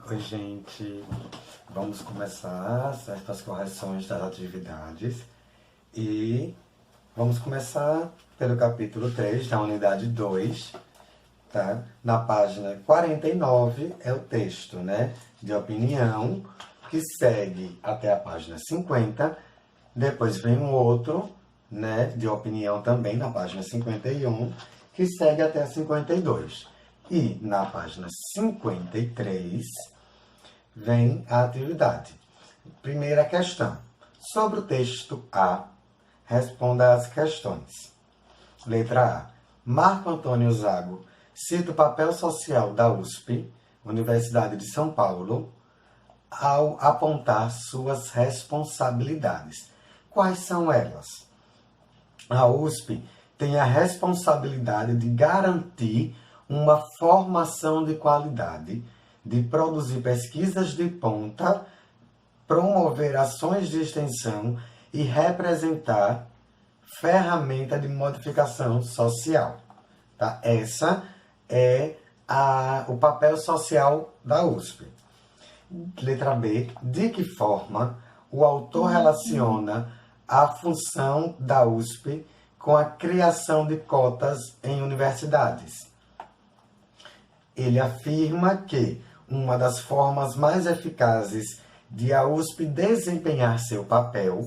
Oi, gente. Vamos começar certas correções das atividades e vamos começar pelo capítulo 3 da unidade 2, tá? Na página 49 é o texto, né, de opinião, que segue até a página 50. Depois vem um outro, né, de opinião também na página 51, que segue até a 52. E na página 53 vem a atividade. Primeira questão. Sobre o texto A, responda as questões. Letra A. Marco Antônio Zago cita o papel social da USP, Universidade de São Paulo, ao apontar suas responsabilidades. Quais são elas? A USP tem a responsabilidade de garantir uma formação de qualidade, de produzir pesquisas de ponta, promover ações de extensão e representar ferramenta de modificação social. Tá? Essa é o papel social da USP. Letra B. De que forma o autor relaciona a função da USP com a criação de cotas em universidades? Ele afirma que uma das formas mais eficazes de a USP desempenhar seu papel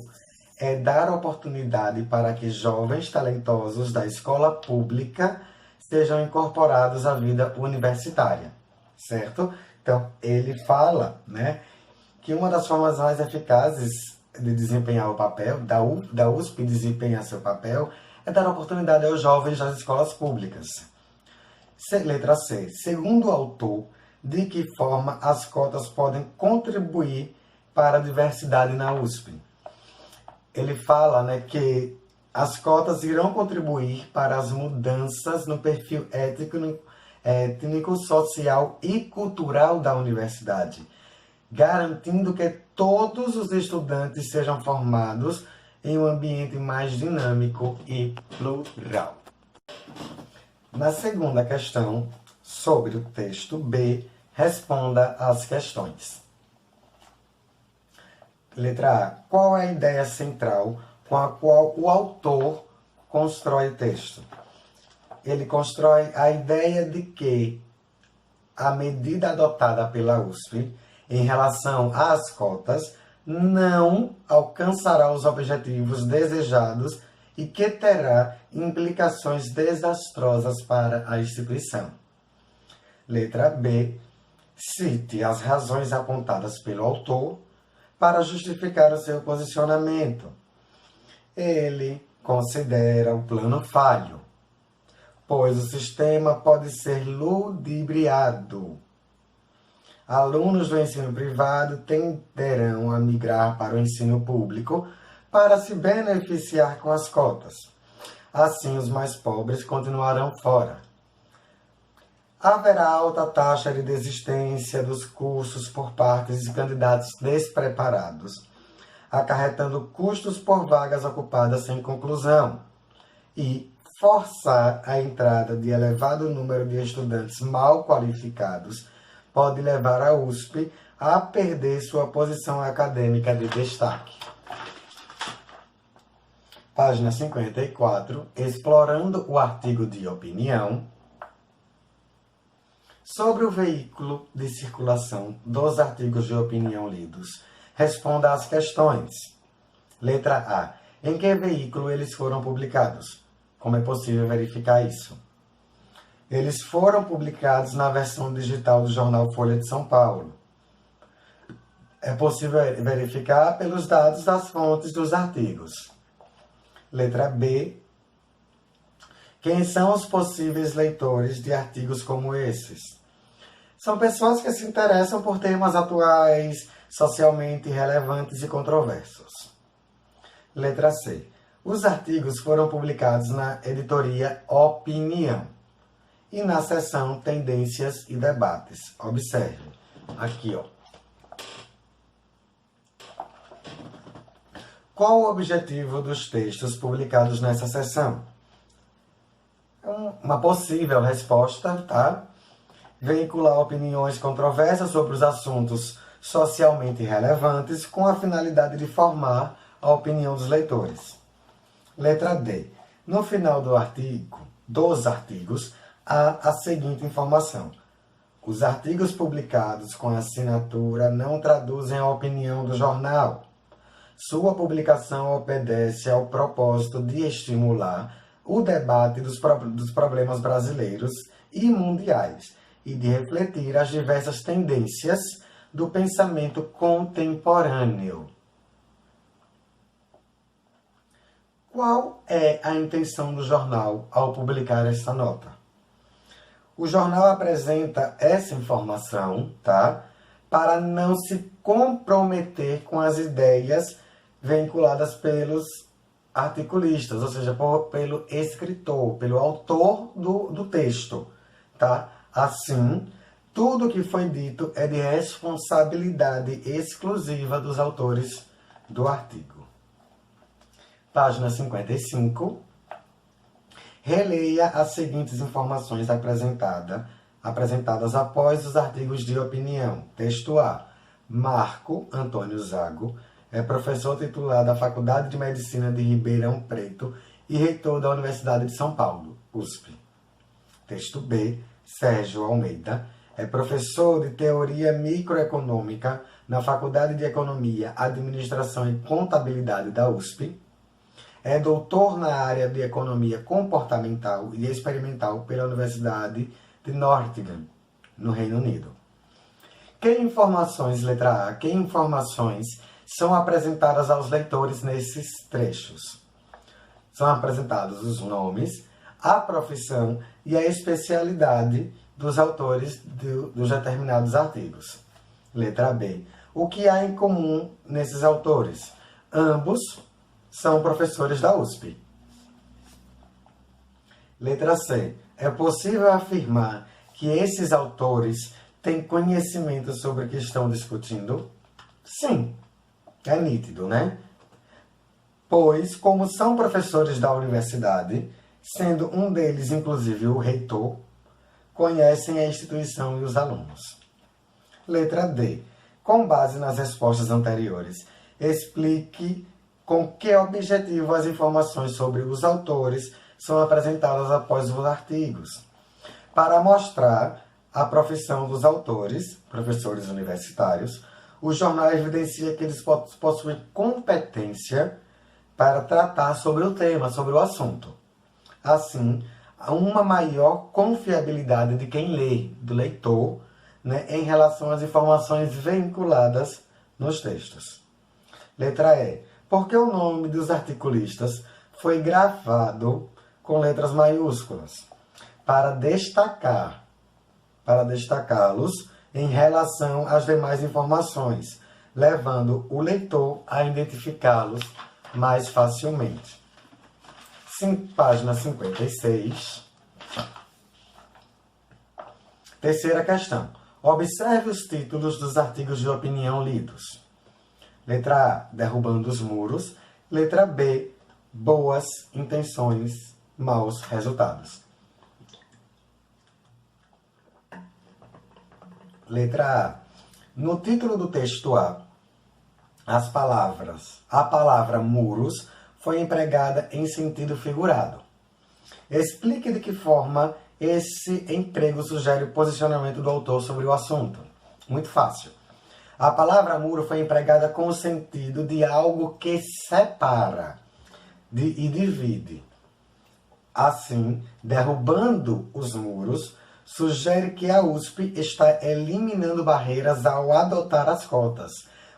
é dar oportunidade para que jovens talentosos da escola pública sejam incorporados à vida universitária, certo? Então, ele fala, né, que uma das formas mais eficazes de desempenhar o papel, da USP desempenhar seu papel, é dar oportunidade aos jovens das escolas públicas. Letra C. Segundo o autor, de que forma as cotas podem contribuir para a diversidade na USP? Ele fala, né, que as cotas irão contribuir para as mudanças no perfil étnico, social e cultural da universidade, garantindo que todos os estudantes sejam formados em um ambiente mais dinâmico e plural. Na segunda questão, sobre o texto B, responda às questões. Letra A. Qual é a ideia central com a qual o autor constrói o texto? Ele constrói a ideia de que a medida adotada pela USP em relação às cotas não alcançará os objetivos desejados e que terá implicações desastrosas para a instituição. Letra B. Cite as razões apontadas pelo autor para justificar o seu posicionamento. Ele considera o plano falho, pois o sistema pode ser ludibriado. Alunos do ensino privado tenderão a migrar para o ensino público para se beneficiar com as cotas. Assim, os mais pobres continuarão fora. Haverá alta taxa de desistência dos cursos por parte de candidatos despreparados, acarretando custos por vagas ocupadas sem conclusão, e forçar a entrada de elevado número de estudantes mal qualificados pode levar a USP a perder sua posição acadêmica de destaque. Página 54, explorando o artigo de opinião. Sobre o veículo de circulação dos artigos de opinião lidos, responda às questões. Letra A. Em que veículo eles foram publicados? Como é possível verificar isso? Eles foram publicados na versão digital do jornal Folha de São Paulo. É possível verificar pelos dados das fontes dos artigos. Letra B. Quem são os possíveis leitores de artigos como esses? São pessoas que se interessam por temas atuais, socialmente relevantes e controversos. Letra C. Os artigos foram publicados na editoria Opinião e na seção Tendências e Debates. Observe, aqui, ó. Qual o objetivo dos textos publicados nessa seção? Uma possível resposta, tá? veicular opiniões controversas sobre os assuntos socialmente relevantes com a finalidade de formar a opinião dos leitores. Letra D. No final dos artigos, há a seguinte informação. Os artigos publicados com assinatura não traduzem a opinião do jornal. Sua publicação obedece ao propósito de estimular o debate dos problemas brasileiros e mundiais e de refletir as diversas tendências do pensamento contemporâneo. Qual é a intenção do jornal ao publicar essa nota? O jornal apresenta essa informação, para não se comprometer com as ideias vinculadas pelos articulistas, ou seja, pelo escritor, pelo autor do texto, Assim, tudo que foi dito é de responsabilidade exclusiva dos autores do artigo. Página 55. Releia as seguintes informações apresentadas após os artigos de opinião. Texto A. Marco Antônio Zago é professor titular da Faculdade de Medicina de Ribeirão Preto e reitor da Universidade de São Paulo, USP. Texto B. Sérgio Almeida é professor de Teoria Microeconômica na Faculdade de Economia, Administração e Contabilidade da USP. É doutor na área de Economia Comportamental e Experimental pela Universidade de Nottingham, no Reino Unido. Letra A, que informações são apresentadas aos leitores nesses trechos? São apresentados os nomes, a profissão e a especialidade dos autores dos determinados artigos. Letra B. O que há em comum nesses autores? Ambos são professores da USP. Letra C. É possível afirmar que esses autores têm conhecimento sobre o que estão discutindo? Sim. É nítido, né? Pois, como são professores da universidade, sendo um deles, inclusive, o reitor, conhecem a instituição e os alunos. Letra D. Com base nas respostas anteriores, explique com que objetivo as informações sobre os autores são apresentadas após os artigos. Para mostrar a profissão dos autores, professores universitários, o jornal evidencia que eles possuem competência para tratar sobre o tema, sobre o assunto. Assim, há uma maior confiabilidade de quem lê, do leitor, em relação às informações vinculadas nos textos. Letra E. Porque o nome dos articulistas foi gravado com letras maiúsculas, para destacá-los em relação às demais informações, levando o leitor a identificá-los mais facilmente. Página 56. Terceira questão. Observe os títulos dos artigos de opinião lidos. Letra A. Derrubando os muros. Letra B. Boas intenções, maus resultados. Letra A. No título do texto A, a palavra muros foi empregada em sentido figurado. Explique de que forma esse emprego sugere o posicionamento do autor sobre o assunto. Muito fácil. A palavra muro foi empregada com o sentido de algo que separa e divide. Assim, derrubando os muros, sugere que a USP está eliminando barreiras ao adotar as cotas,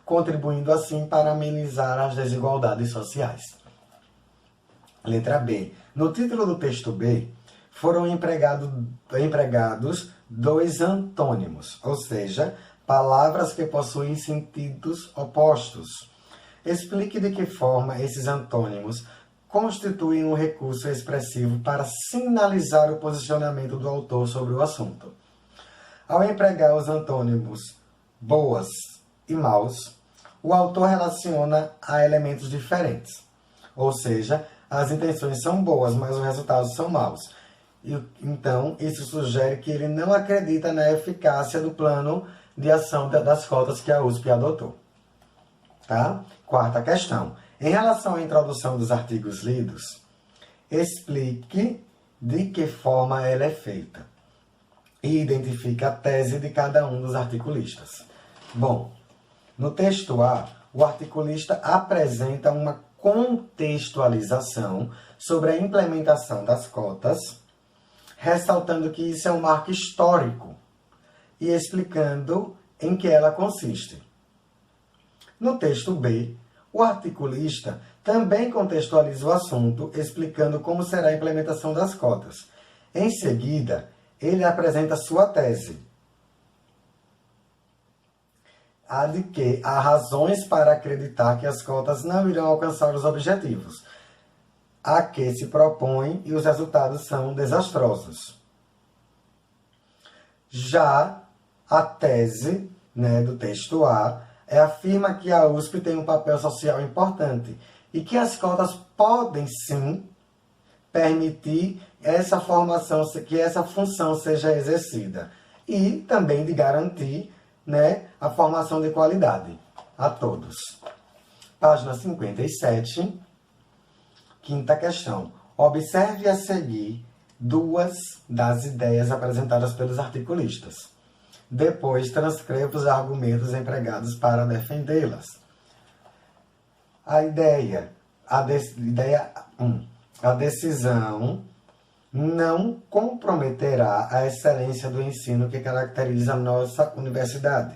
contribuindo assim para amenizar as desigualdades sociais. Letra B. No título do texto B, foram empregados dois antônimos, ou seja, palavras que possuem sentidos opostos. Explique de que forma esses antônimos constituem um recurso expressivo para sinalizar o posicionamento do autor sobre o assunto. Ao empregar os antônimos boas e maus, o autor relaciona a elementos diferentes. Ou seja, as intenções são boas, mas os resultados são maus. Então, isso sugere que ele não acredita na eficácia do plano de ação das cotas que a USP adotou. Tá? Quarta questão. Em relação à introdução dos artigos lidos, explique de que forma ela é feita e identifique a tese de cada um dos articulistas. Bom, no texto A, o articulista apresenta uma contextualização sobre a implementação das cotas, ressaltando que isso é um marco histórico e explicando em que ela consiste. No texto B, o articulista também contextualiza o assunto, explicando como será a implementação das cotas. Em seguida, ele apresenta sua tese, a de que há razões para acreditar que as cotas não irão alcançar os objetivos a que se propõe e os resultados são desastrosos. Já a tese, do texto A afirma que a USP tem um papel social importante e que as cotas podem sim permitir essa formação, que essa função seja exercida e também de garantir a formação de qualidade a todos. Página 57, quinta questão. Observe a seguir duas das ideias apresentadas pelos articulistas. Depois, transcreva os argumentos empregados para defendê-las. Ideia 1. A decisão não comprometerá a excelência do ensino que caracteriza a nossa universidade.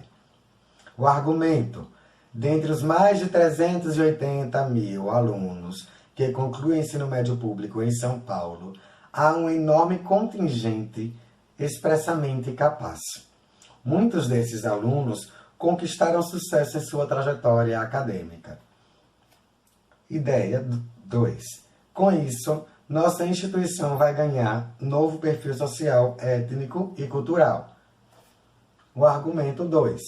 O argumento: dentre os mais de 380 mil alunos que concluem o ensino médio público em São Paulo, há um enorme contingente expressamente capaz. Muitos desses alunos conquistaram sucesso em sua trajetória acadêmica. Ideia 2. Com isso, nossa instituição vai ganhar novo perfil social, étnico e cultural. O argumento 2.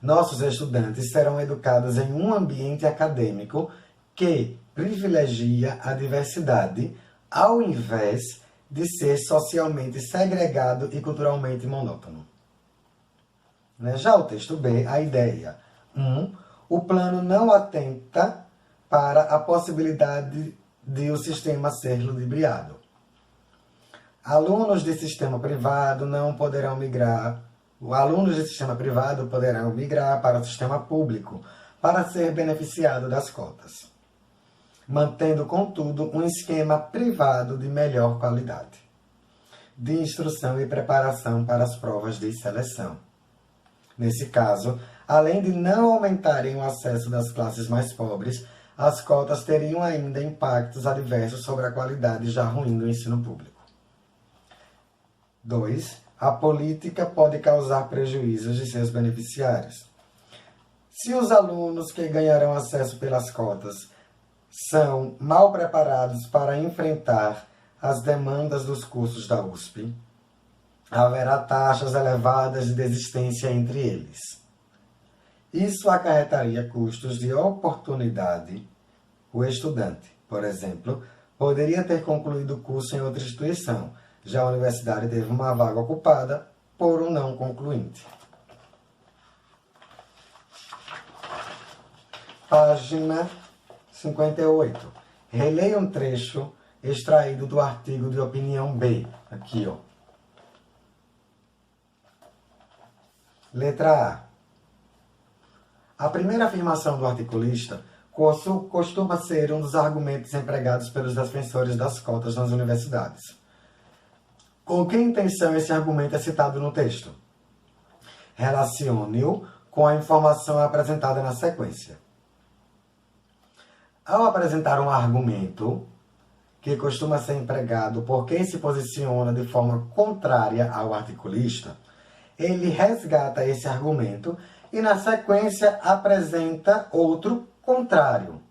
Nossos estudantes serão educados em um ambiente acadêmico que privilegia a diversidade, ao invés de ser socialmente segregado e culturalmente monótono. Já o texto B, a ideia 1. O plano não atenta para a possibilidade de o sistema ser ludibriado. Alunos de sistema privado poderão migrar para o sistema público para ser beneficiado das cotas, mantendo, contudo, um esquema privado de melhor qualidade, de instrução e preparação para as provas de seleção. Nesse caso, além de não aumentarem o acesso das classes mais pobres, as cotas teriam ainda impactos adversos sobre a qualidade já ruim do ensino público. 2. A política pode causar prejuízos de seus beneficiários. Se os alunos que ganharão acesso pelas cotas são mal preparados para enfrentar as demandas dos cursos da USP, haverá taxas elevadas de desistência entre eles. Isso acarretaria custos de oportunidade. O estudante, por exemplo, poderia ter concluído o curso em outra instituição. Já a universidade teve uma vaga ocupada por um não concluinte. Página 58. Releia um trecho extraído do artigo de opinião B. Aqui, ó. Letra A. A primeira afirmação do articulista costuma ser um dos argumentos empregados pelos defensores das cotas nas universidades. Com que intenção esse argumento é citado no texto? Relacione-o com a informação apresentada na sequência. Ao apresentar um argumento que costuma ser empregado por quem se posiciona de forma contrária ao articulista, ele resgata esse argumento e, na sequência, apresenta outro contrário,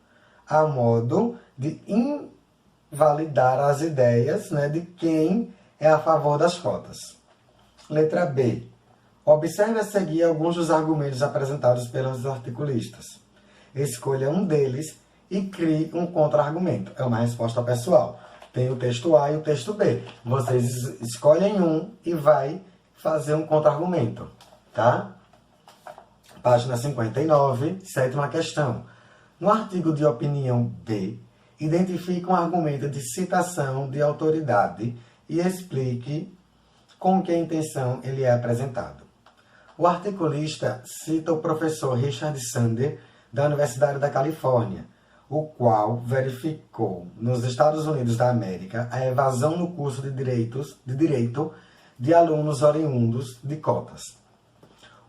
a modo de invalidar as ideias de quem é a favor das cotas. Letra B. Observe a seguir alguns dos argumentos apresentados pelos articulistas. Escolha um deles e crie um contra-argumento. É uma resposta pessoal. Tem o texto A e o texto B. Vocês escolhem um e vai fazer um contra-argumento, tá? Página 59, sétima questão. No artigo de opinião B, identifique um argumento de citação de autoridade e explique com que intenção ele é apresentado. O articulista cita o professor Richard Sander, da Universidade da Califórnia, o qual verificou nos Estados Unidos da América a evasão no curso de direito de alunos oriundos de cotas.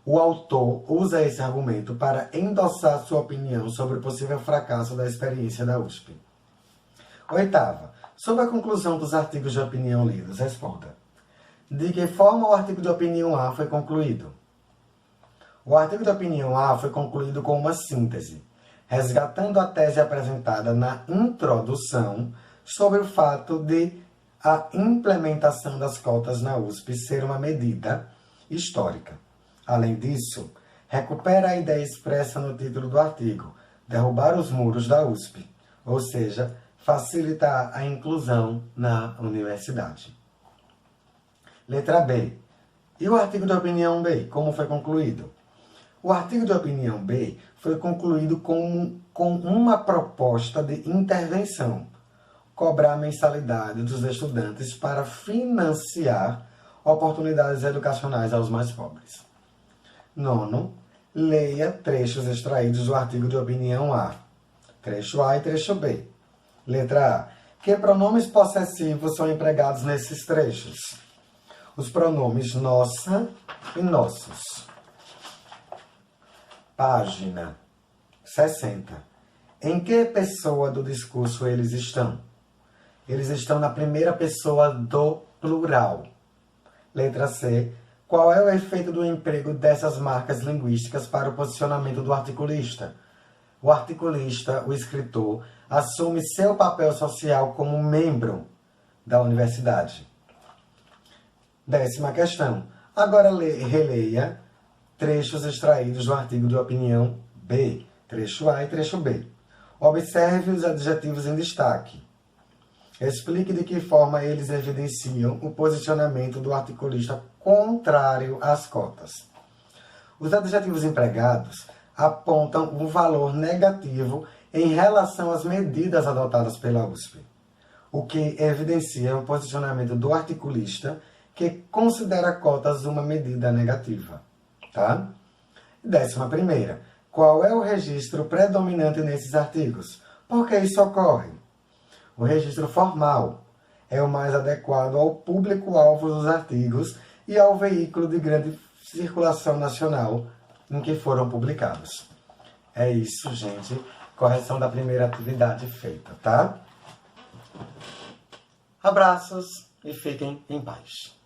O autor usa esse argumento para endossar sua opinião sobre o possível fracasso da experiência da USP. Oitava. Sobre a conclusão dos artigos de opinião lidos, responda. De que forma o artigo de opinião A foi concluído? O artigo de opinião A foi concluído com uma síntese, resgatando a tese apresentada na introdução sobre o fato de a implementação das cotas na USP ser uma medida histórica. Além disso, recupera a ideia expressa no título do artigo, derrubar os muros da USP, ou seja, facilitar a inclusão na universidade. Letra B. E o artigo de opinião B, como foi concluído? O artigo de opinião B foi concluído com uma proposta de intervenção, cobrar a mensalidade dos estudantes para financiar oportunidades educacionais aos mais pobres. Nono, leia trechos extraídos do artigo de opinião A. Trecho A e trecho B. Letra A. Que pronomes possessivos são empregados nesses trechos? Os pronomes nossa e nossos. Página 60. Em que pessoa do discurso eles estão? Eles estão na primeira pessoa do plural. Letra C. Qual é o efeito do emprego dessas marcas linguísticas para o posicionamento do articulista? O articulista, o escritor, assume seu papel social como membro da universidade. 10ª questão. Agora releia trechos extraídos do artigo de opinião B, trecho A e trecho B. Observe os adjetivos em destaque. Explique de que forma eles evidenciam o posicionamento do articulista contrário às cotas. Os adjetivos empregados apontam um valor negativo em relação às medidas adotadas pela USP, o que evidencia o posicionamento do articulista que considera cotas uma medida negativa. Tá? 11ª. Qual é o registro predominante nesses artigos? Por que isso ocorre? O registro formal é o mais adequado ao público-alvo dos artigos e ao veículo de grande circulação nacional em que foram publicados. É isso, gente. Correção da primeira atividade feita, tá? Abraços e fiquem em paz.